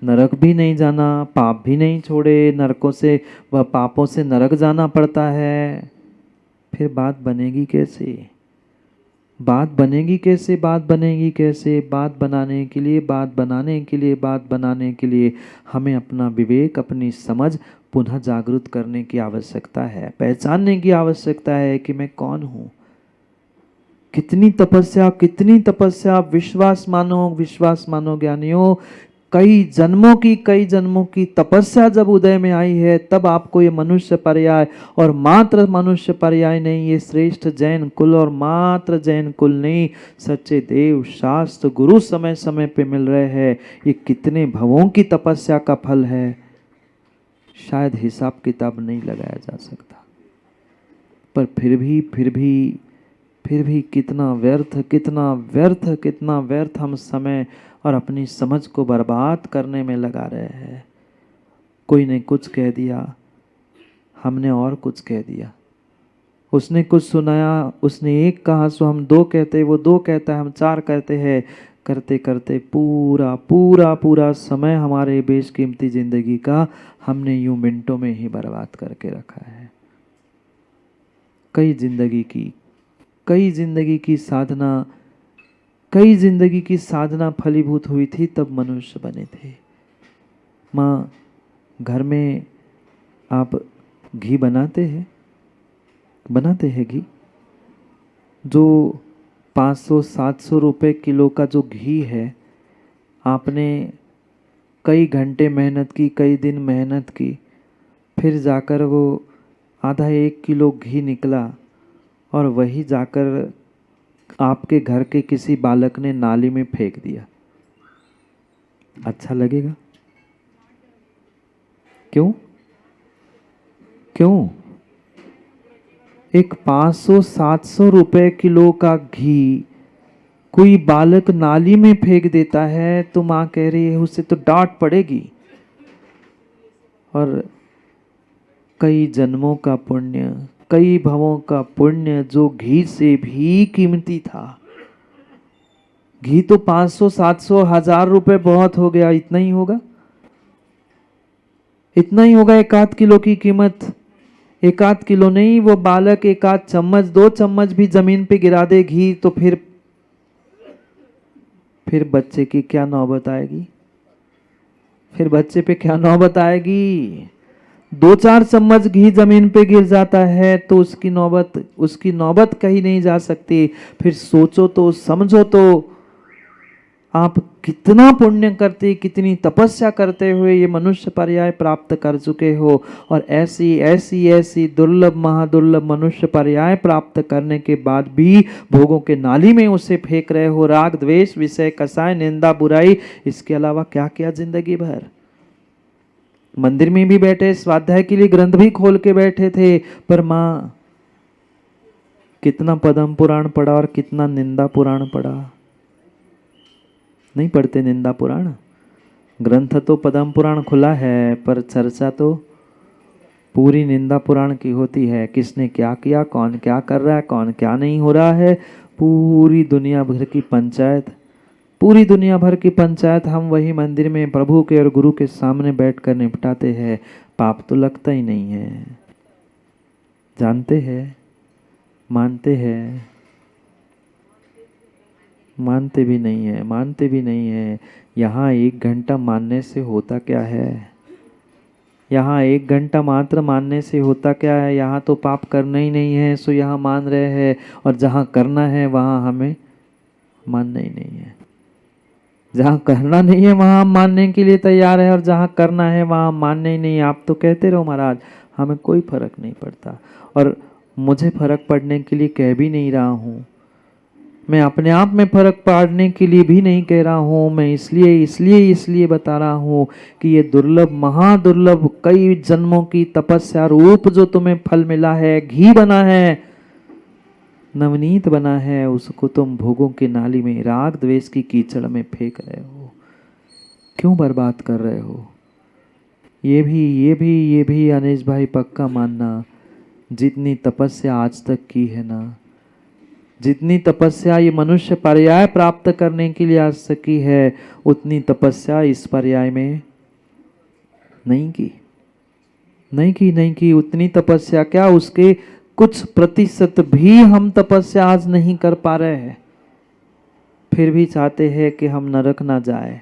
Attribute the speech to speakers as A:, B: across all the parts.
A: नरक भी नहीं जाना, पाप भी नहीं छोड़े, नरकों से वह पापों से नरक जाना पड़ता है, फिर बात बनेगी कैसे? बात बनेगी कैसे? बात बनेगी कैसे? बात बनाने के लिए, बात बनाने के लिए, बात बनाने के लिए हमें अपना विवेक, अपनी समझ पुनः जागृत करने की आवश्यकता है, पहचानने की आवश्यकता है कि मैं कौन हूँ। कितनी तपस्या, कितनी तपस्या, विश्वास मानो ज्ञानियों, कई जन्मों की तपस्या जब उदय में आई है, तब आपको ये मनुष्य पर्याय, और मात्र मनुष्य पर्याय नहीं, ये श्रेष्ठ जैन कुल, और मात्र जैन कुल नहीं, सच्चे देव शास्त्र गुरु समय समय पे मिल रहे हैं। ये कितने भवों की तपस्या का फल है, शायद हिसाब किताब नहीं लगाया जा सकता। पर फिर भी कितना व्यर्थ, कितना व्यर्थ, कितना व्यर्थ हम समय और अपनी समझ को बर्बाद करने में लगा रहे हैं। कोई ने कुछ कह दिया, हमने और कुछ कह दिया। उसने कुछ सुनाया, उसने एक कहा सो हम दो कहते, वो दो कहता है हम चार कहते हैं। करते करते पूरा पूरा पूरा समय हमारे बेशकीमती जिंदगी का हमने यूं मिनटों में ही बर्बाद करके रखा है। कई जिंदगी की साधना फलीभूत हुई थी, तब मनुष्य बने थे। माँ, घर में आप घी बनाते हैं घी? जो 500-700 रुपए किलो का जो घी है, आपने कई घंटे मेहनत की, कई दिन मेहनत की, फिर जाकर वो आधा 1 किलो घी निकला, और वही जाकर आपके घर के किसी बालक ने नाली में फेंक दिया। अच्छा लगेगा? क्यों? एक 500-700 रुपए किलो का घी कोई बालक नाली में फेंक देता है, तो माँ कह रही है उसे तो डांट पड़ेगी। और कई जन्मों का पुण्य, कई भवों का पुण्य जो घी से भी कीमती था। घी तो 500-700 1000 रुपए बहुत हो गया, इतना ही होगा, इतना ही होगा 1-8 किलो की कीमत। 1-8 किलो नहीं, वो बालक 1-8 चम्मच, 2 चम्मच भी जमीन पे गिरा दे घी, तो फिर बच्चे की क्या नौबत आएगी? फिर बच्चे पे क्या नौबत आएगी? 2-4 चम्मच घी जमीन पे गिर जाता है तो उसकी नौबत कहीं नहीं जा सकती। फिर सोचो तो, समझो तो, आप कितना पुण्य करते, कितनी तपस्या करते हुए ये मनुष्य पर्याय प्राप्त कर चुके हो, और ऐसी ऐसी ऐसी दुर्लभ महादुर्लभ मनुष्य पर्याय प्राप्त करने के बाद भी भोगों के नाली में उसे फेंक रहे हो। राग द्वेष विषय कसाय निंदा बुराई, इसके अलावा क्या क्या जिंदगी भर। मंदिर में भी बैठे, स्वाध्याय के लिए ग्रंथ भी खोल के बैठे थे, पर माँ कितना पद्म पुराण पढ़ा और कितना निंदा पुराण पढ़ा? नहीं पढ़ते निंदा पुराण। ग्रंथ तो पद्म पुराण खुला है, पर चर्चा तो पूरी निंदा पुराण की होती है। किसने क्या किया, कौन क्या कर रहा है, कौन क्या नहीं हो रहा है, पूरी दुनिया भर की पंचायत, पूरी दुनिया भर की पंचायत हम वही मंदिर में प्रभु के और गुरु के सामने बैठकर निपटाते हैं। पाप तो लगता ही नहीं है। जानते हैं, मानते हैं, मानते भी नहीं है। यहाँ 1 घंटा मानने से होता क्या है? यहाँ 1 घंटा मात्र मानने से होता क्या है? यहाँ तो पाप करना ही नहीं है, सो यहाँ मान रहे हैं, और जहाँ करना है वहाँ हमें मानना ही नहीं है। जहाँ करना नहीं है वहाँ हम मानने के लिए तैयार है, और जहाँ करना है वहाँ मानने ही नहीं। आप तो कहते रहो महाराज, हमें कोई फर्क नहीं पड़ता, और मुझे फर्क पड़ने के लिए कह भी नहीं रहा हूँ। मैं अपने आप में फर्क पाड़ने के लिए भी नहीं कह रहा हूँ। मैं इसलिए बता रहा हूँ कि ये दुर्लभ महादुर्लभ कई जन्मों की तपस्या रूप जो तुम्हें फल मिला है, घी बना है, नवनीत बना है, उसको तुम भोगों के नाली में, राग द्वेष की कीचड़ में फेंक रहे हो। क्यों बर्बाद कर रहे हो? ये भी अनेश भाई पक्का मानना, जितनी तपस्या आज तक की है ना, जितनी तपस्या ये मनुष्य पर्याय प्राप्त करने के लिए आज सकी है, उतनी तपस्या इस पर्याय में नहीं की, नहीं की, नहीं की उतनी तपस्या, क्या उसके कुछ प्रतिशत भी हम तपस्या आज नहीं कर पा रहे हैं। फिर भी चाहते हैं कि हम नरक ना जाए,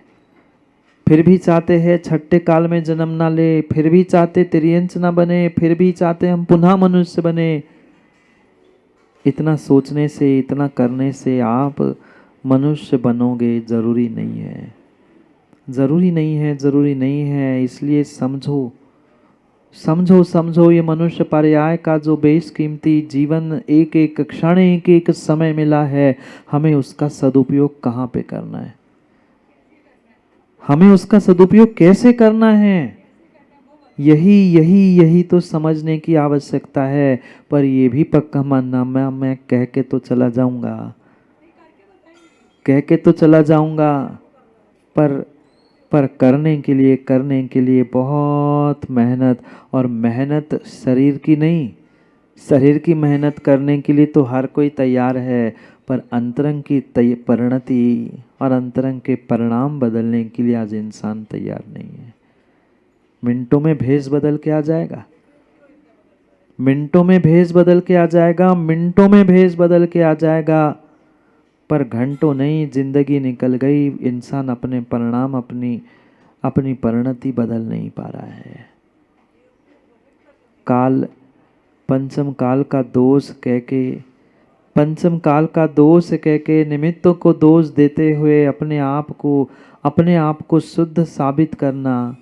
A: फिर भी चाहते हैं छठे काल में जन्म ना ले, फिर भी चाहते तिर्यंच ना बने, फिर भी चाहते हम पुनः मनुष्य बने। इतना सोचने से, इतना करने से आप मनुष्य बनोगे जरूरी नहीं है, जरूरी नहीं है, जरूरी नहीं है। इसलिए समझो, समझो, समझो ये मनुष्य पर्याय का जो बेशकीमती जीवन, एक एक क्षण, एक एक समय मिला है, हमें उसका सदुपयोग कहाँ पे करना है, हमें उसका सदुपयोग कैसे करना है, यही यही यही तो समझने की आवश्यकता है। पर ये भी पक्का मानना, मैं कह के तो चला जाऊंगा, कह के तो चला जाऊंगा, पर पर करने के लिए बहुत मेहनत, और मेहनत शरीर की नहीं, शरीर की मेहनत करने के लिए तो हर कोई तैयार है, पर अंतरंग की परिणति और अंतरंग के परिणाम बदलने के लिए आज इंसान तैयार नहीं है। मिनटों में भेष बदल के आ जाएगा, मिनटों में भेष बदल के आ जाएगा, मिनटों में भेष बदल के आ जाएगा, पर घंटों नहीं, जिंदगी निकल गई, इंसान अपने परिणाम, अपनी अपनी परिणति बदल नहीं पा रहा है। काल, पंचम काल का दोष कह के, पंचम काल का दोष कह के निमित्तों को दोष देते हुए अपने आप को शुद्ध साबित करना,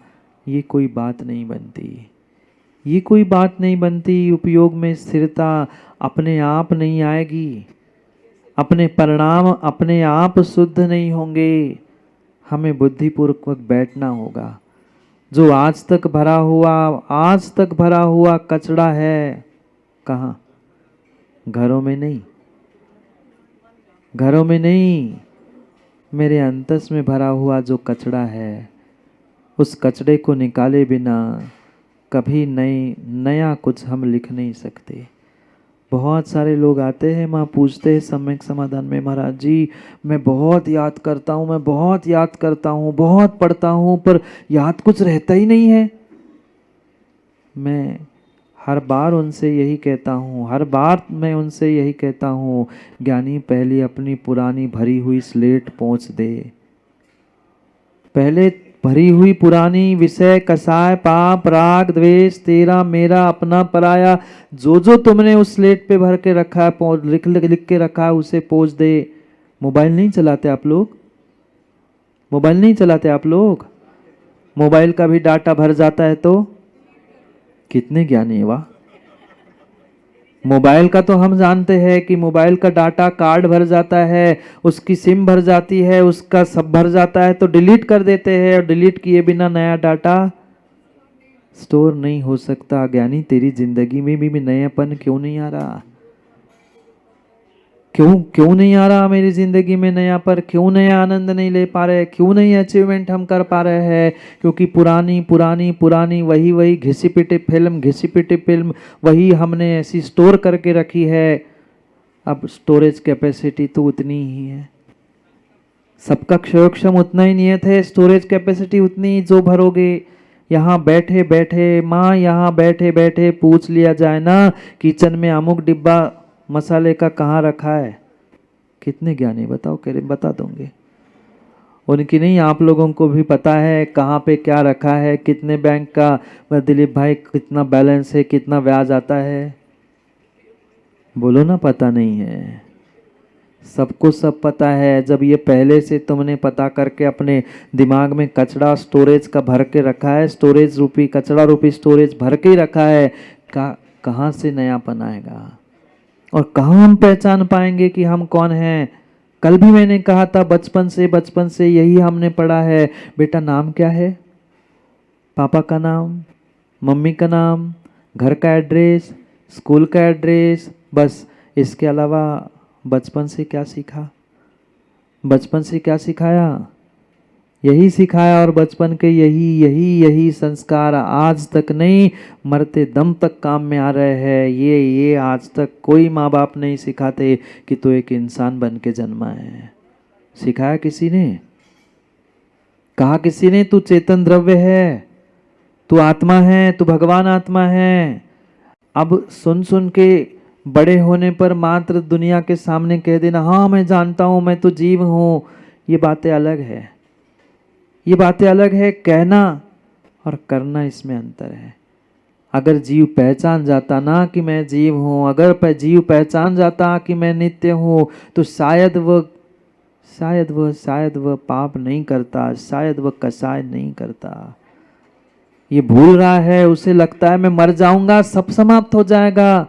A: ये कोई बात नहीं बनती, ये कोई बात नहीं बनती। उपयोग में स्थिरता अपने आप नहीं आएगी, अपने परिणाम अपने आप शुद्ध नहीं होंगे, हमें बुद्धिपूर्वक बैठना होगा। जो आज तक भरा हुआ, आज तक भरा हुआ कचरा है, कहाँ? घरों में नहीं, घरों में नहीं, मेरे अंतस में भरा हुआ जो कचरा है, उस कचड़े को निकाले बिना कभी नया कुछ हम लिख नहीं सकते। बहुत सारे लोग आते हैं, माँ पूछते हैं सम्यक समाधान में, महाराज जी मैं बहुत याद करता हूँ, मैं बहुत याद करता हूँ, बहुत पढ़ता हूँ, पर याद कुछ रहता ही नहीं है। मैं हर बार उनसे यही कहता हूँ, हर बार मैं उनसे यही कहता हूँ, ज्ञानी पहले अपनी पुरानी भरी हुई स्लेट पोंछ दे, पहले भरी हुई पुरानी विषय, कसाय, पाप, राग, द्वेष, तेरा मेरा, अपना पराया, जो जो तुमने उस स्लेट पे भर के रखा है, लिख लिख के रखा है, उसे पोंछ दे। मोबाइल नहीं चलाते आप लोग? मोबाइल नहीं चलाते आप लोग? मोबाइल का भी डाटा भर जाता है तो कितने ज्ञानी है वाह। मोबाइल का तो हम जानते हैं कि मोबाइल का डाटा, कार्ड भर जाता है, उसकी सिम भर जाती है, उसका सब भर जाता है, तो डिलीट कर देते हैं, और डिलीट किए बिना नया डाटा स्टोर नहीं हो सकता। ज्ञानी तेरी जिंदगी में भी नयापन क्यों नहीं आ रहा? क्यों क्यों नहीं आ रहा मेरी जिंदगी में नया? पर क्यों नया आनंद नहीं ले पा रहे? क्यों नहीं अचीवमेंट हम कर पा रहे हैं? क्योंकि पुरानी पुरानी पुरानी वही वही घिसी पिटी फिल्म, घिसी पिटी फिल्म वही हमने ऐसी स्टोर करके रखी है। अब स्टोरेज कैपेसिटी तो उतनी ही है, सबका क्षयोक्षम उतना ही नियत है, स्टोरेज कैपेसिटी उतनी जो भरोगे। यहाँ बैठे बैठे माँ, यहाँ बैठे बैठे पूछ लिया जाए ना किचन में अमुक डिब्बा मसाले का कहाँ रखा है, कितने ज्ञानी बताओ, कह रहे बता दूंगे। उनकी नहीं, आप लोगों को भी पता है कहाँ पे क्या रखा है, कितने बैंक का, दिलीप भाई कितना बैलेंस है, कितना ब्याज आता है, बोलो ना पता नहीं है। सबको सब पता है। जब ये पहले से तुमने पता करके अपने दिमाग में कचरा स्टोरेज का भर के रखा है, स्टोरेज रूपी कचरा रूपी स्टोरेज भर के ही रखा है, कहाँ से नयापन आएगा? और कहाँ हम पहचान पाएंगे कि हम कौन हैं? कल भी मैंने कहा था, बचपन से यही हमने पढ़ा है, बेटा नाम क्या है? पापा का नाम, मम्मी का नाम, घर का एड्रेस, स्कूल का एड्रेस, बस। इसके अलावा बचपन से क्या सीखा? बचपन से क्या सिखाया? यही सिखाया, और बचपन के यही यही यही संस्कार आज तक नहीं, मरते दम तक काम में आ रहे हैं। ये आज तक कोई माँ बाप नहीं सिखाते कि तू एक इंसान बन के जन्मा है। सिखाया किसी ने? कहा किसी ने तू चेतन द्रव्य है? तू आत्मा है, तू भगवान आत्मा है। अब सुन सुन के बड़े होने पर मात्र दुनिया के सामने कह देना हाँ मैं जानता हूँ, मैं तो जीव हूँ, ये बातें अलग है। ये बातें अलग है, कहना और करना इसमें अंतर है। अगर जीव पहचान जाता ना कि मैं जीव हूँ, अगर जीव पहचान जाता कि मैं नित्य हूँ, तो शायद वह पाप नहीं करता, शायद वह कसाय नहीं करता। ये भूल रहा है, उसे लगता है मैं मर जाऊंगा सब समाप्त हो जाएगा।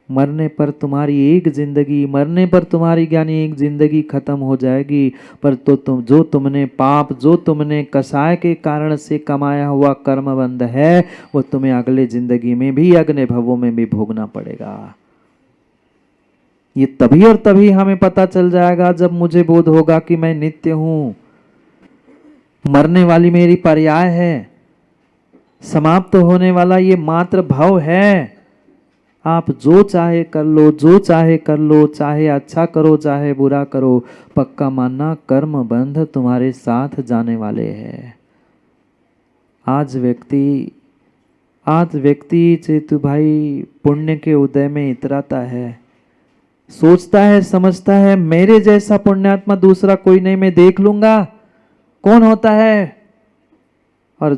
A: मरने पर तुम्हारी एक जिंदगी, मरने पर तुम्हारी ज्ञानी एक जिंदगी खत्म हो जाएगी। पर तो जो तुमने पाप, जो तुमने कसाय के कारण से कमाया हुआ कर्मबंध है, वो तुम्हें अगले जिंदगी में भी, अगले भवों में भी भोगना पड़ेगा। ये तभी और तभी हमें पता चल जाएगा जब मुझे बोध होगा कि मैं नित्य हूं। मरने वाली मेरी पर्याय है, समाप्त होने वाला ये मात्र भव है। आप जो चाहे कर लो, जो चाहे कर लो, चाहे अच्छा करो चाहे बुरा करो, पक्का मानना कर्म बंध तुम्हारे साथ जाने वाले हैं। आज व्यक्ति चेतु भाई पुण्य के उदय में इतराता है, सोचता है, समझता है मेरे जैसा पुण्यात्मा दूसरा कोई नहीं, मैं देख लूंगा कौन होता है। और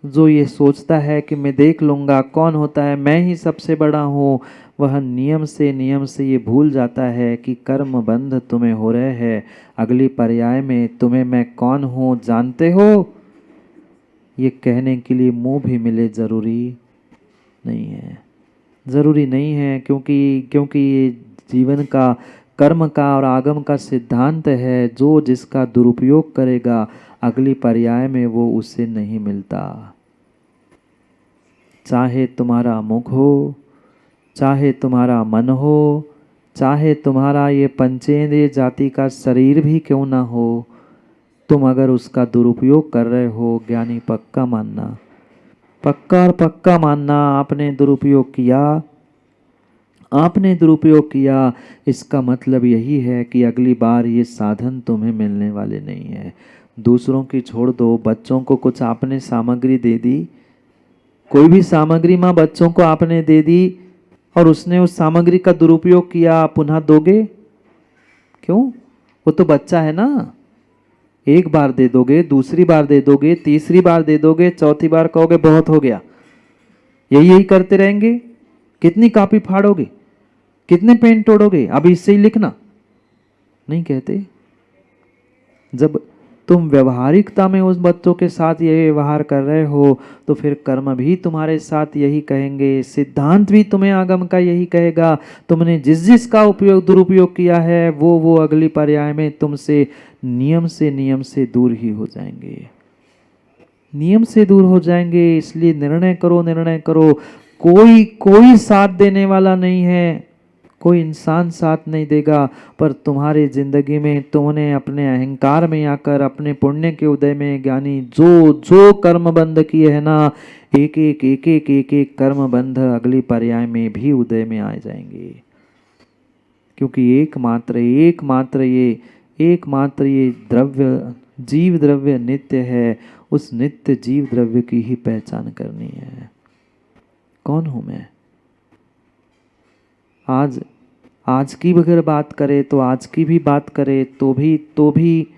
A: जो ये सोचता है कि मैं देख लूंगा कौन होता है, मैं ही सबसे बड़ा हूँ, वह नियम से ये भूल जाता है कि कर्म बंध तुम्हें हो रहे हैं। अगली पर्याय में तुम्हें मैं कौन हूँ जानते हो, ये कहने के लिए मुंह भी मिले जरूरी नहीं है। जरूरी नहीं है, क्योंकि ये जीवन का, कर्म का और आगम का सिद्धांत है। जो जिसका दुरुपयोग करेगा अगली पर्याय में वो उससे नहीं मिलता। चाहे तुम्हारा मुख हो, चाहे तुम्हारा मन हो, चाहे तुम्हारा ये पंचेंद्रिय जाति का शरीर भी क्यों ना हो, तुम अगर उसका दुरुपयोग कर रहे हो, ज्ञानी पक्का मानना, पक्का और पक्का मानना, आपने दुरुपयोग किया, आपने दुरुपयोग किया, इसका मतलब यही है कि अगली बार ये साधन तुम्हें मिलने वाले नहीं है। दूसरों की छोड़ दो, बच्चों को कुछ आपने सामग्री दे दी, कोई भी सामग्री माँ बच्चों को आपने दे दी और उसने उस सामग्री का दुरुपयोग किया, पुनः दोगे क्यों? वो तो बच्चा है ना। एक बार दे दोगे, दूसरी बार दे दोगे, तीसरी बार दे दोगे, चौथी बार कहोगे बहुत हो गया। यही करते रहेंगे। कितनी कॉपी फाड़ोगे, कितने पेन तोड़ोगे, अब इससे ही लिखना नहीं कहते। जब तुम व्यवहारिकता में उस बच्चों के साथ यही व्यवहार कर रहे हो, तो फिर कर्म भी तुम्हारे साथ यही कहेंगे, सिद्धांत भी तुम्हें आगम का यही कहेगा। तुमने जिसका उपयोग, दुरुपयोग किया है, वो अगली पर्याय में तुमसे नियम से दूर ही हो जाएंगे, नियम से दूर हो जाएंगे। इसलिए निर्णय करो, निर्णय करो। कोई साथ देने वाला नहीं है, कोई इंसान साथ नहीं देगा। पर तुम्हारी जिंदगी में तुमने अपने अहंकार में आकर, अपने पुण्य के उदय में ज्ञानी जो कर्म बंध किए है ना, एक कर्म बंध अगली पर्याय में भी उदय में आ जाएंगे। क्योंकि एकमात्र ये द्रव्य, जीव द्रव्य नित्य है। उस नित्य जीव द्रव्य की ही पहचान करनी है। कौन हूं मैं? आज की अगर बात करें, तो आज की भी बात करें तो भी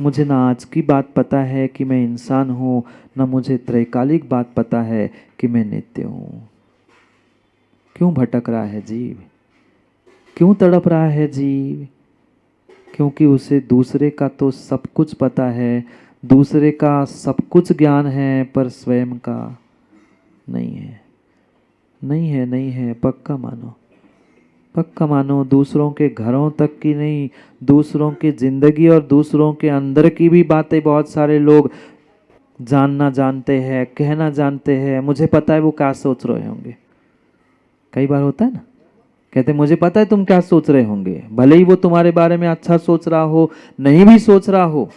A: मुझे ना आज की बात पता है कि मैं इंसान हूँ, ना मुझे त्रैकालिक बात पता है कि मैं नित्य हूँ। क्यों भटक रहा है जीव? क्यों तड़प रहा है जीव? क्योंकि उसे दूसरे का तो सब कुछ पता है, दूसरे का सब कुछ ज्ञान है, पर स्वयं का नहीं है। नहीं है, पक्का मानो, पक्का मानो। दूसरों के घरों तक की नहीं, दूसरों की जिंदगी और दूसरों के अंदर की भी बातें बहुत सारे लोग जानना जानते हैं, कहना जानते हैं। मुझे पता है वो क्या सोच रहे होंगे। कई बार होता है ना, कहते मुझे पता है तुम क्या सोच रहे होंगे। भले ही वो तुम्हारे बारे में अच्छा सोच रहा हो, नहीं भी सोच रहा हो,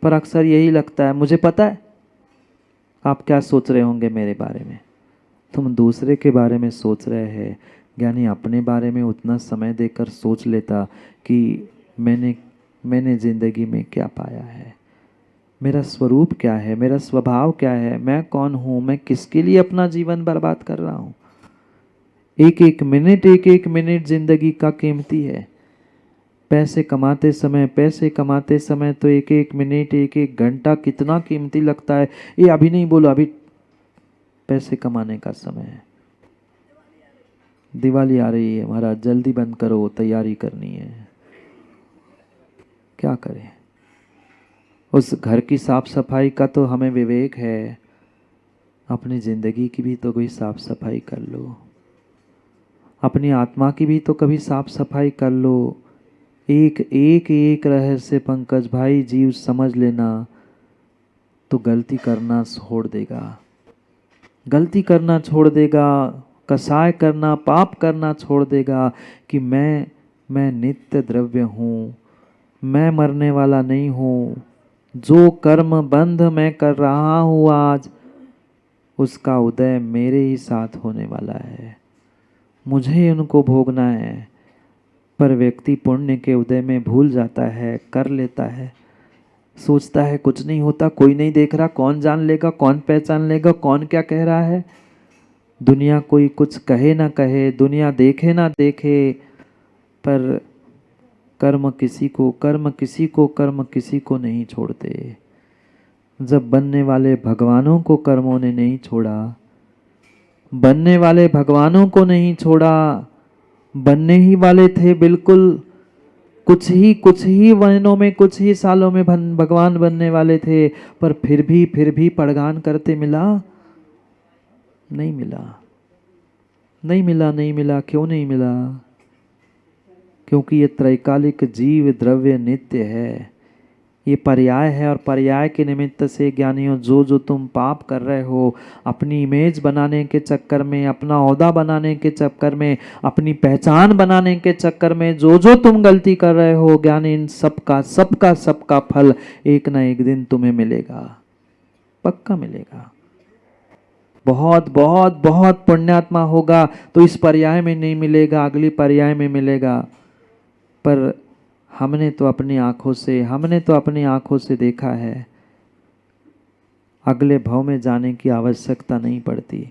A: पर अक्सर यही लगता है मुझे पता है आप क्या सोच रहे होंगे मेरे बारे में। तुम दूसरे के बारे में सोच रहे हैं, ज्ञानी अपने बारे में उतना समय देकर सोच लेता कि मैंने जिंदगी में क्या पाया है, मेरा स्वरूप क्या है, मेरा स्वभाव क्या है, मैं कौन हूँ, मैं किसके लिए अपना जीवन बर्बाद कर रहा हूँ। एक एक मिनट जिंदगी का कीमती है। पैसे कमाते समय तो एक एक मिनट, एक एक घंटा कितना कीमती लगता है। ये अभी नहीं बोलो, अभी पैसे कमाने का समय है। दिवाली आ रही है महाराज, जल्दी बंद करो, तैयारी करनी है। क्या करें, उस घर की साफ सफाई का तो हमें विवेक है, अपनी जिंदगी की भी तो कोई साफ सफाई कर लो, अपनी आत्मा की भी तो कभी साफ सफाई कर लो। एक रहस्य पंकज भाई जीव समझ लेना, तो गलती करना छोड़ देगा, गलती करना छोड़ देगा, कसाय करना, पाप करना छोड़ देगा कि मैं नित्य द्रव्य हूँ, मैं मरने वाला नहीं हूँ। जो कर्म बंध मैं कर रहा हूँ आज, उसका उदय मेरे ही साथ होने वाला है, मुझे उनको भोगना है। पर व्यक्ति पुण्य के उदय में भूल जाता है, कर लेता है, सोचता है कुछ नहीं होता, कोई नहीं देख रहा, कौन जान लेगा, कौन पहचान लेगा, कौन क्या कह रहा है। दुनिया कोई कुछ कहे ना कहे, दुनिया देखे ना देखे, पर कर्म किसी को कर्म किसी को नहीं छोड़ते। जब बनने वाले भगवानों को कर्मों ने नहीं छोड़ा, बनने वाले भगवानों को नहीं छोड़ा, बनने ही वाले थे बिल्कुल, कुछ ही महीनों में, कुछ ही सालों में भगवान बनने वाले थे, पर फिर भी पड़गान करते मिला, नहीं मिला, नहीं मिला, नहीं मिला। क्यों नहीं मिला? क्योंकि ये त्रैकालिक जीव द्रव्य नित्य है, ये पर्याय है, और पर्याय के निमित्त से ज्ञानियों जो तुम पाप कर रहे हो, अपनी इमेज बनाने के चक्कर में, अपना ओहदा बनाने के चक्कर में, अपनी पहचान बनाने के चक्कर में जो तुम गलती कर रहे हो, ज्ञानी इन सबका फल एक ना एक दिन तुम्हें मिलेगा, पक्का मिलेगा। बहुत बहुत बहुत पुण्यात्मा होगा तो इस पर्याय में नहीं मिलेगा, अगली पर्याय में मिलेगा। पर हमने तो अपनी आंखों से देखा है, अगले भव में जाने की आवश्यकता नहीं पड़ती।